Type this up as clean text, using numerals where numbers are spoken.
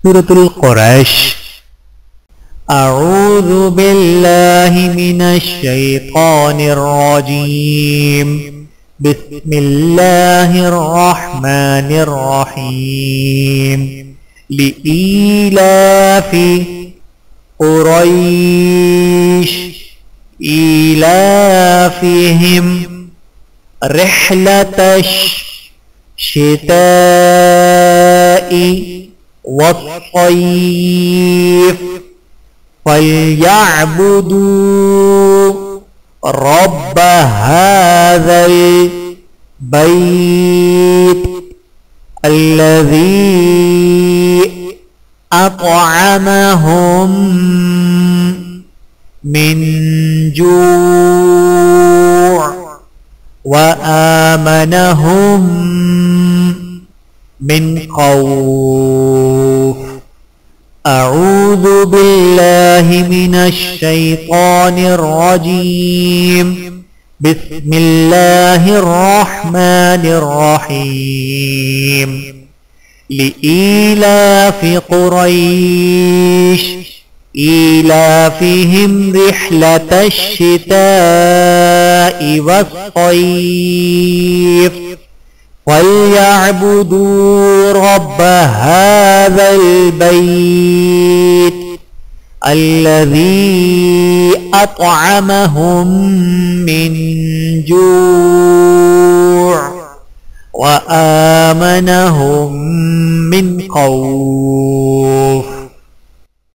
सूरतुल कुरैश। अऊज़ु बिल्लाहि मिनश्शैतानिर्रजीम। बिस्मिल्लाहिर्रहमानिर्रहीम। लिईलाफि कुरैश ईलाफिहिम रिह्लतश शिताई वस्सैफ फलयअबुदू रब्ब हाज़ल बैत अल्लज़ी अतअमहुम मिन जूअ व आमनहुम मिन खौफ। अऊज़ु बिल्लाहि मिनश्शैतानिर्रजीम। बिस्मिल्लाहिर्रहमानिर्रहीम। लिईलाफि कुरैश ईलाफिहिम रिह्लतश शिताई वस्सैफ फलयअबुदू रब्ब हाज़ल बैत अल्लज़ी अतअमहुम मिन जूअ व आमनहुम मिन खौफ।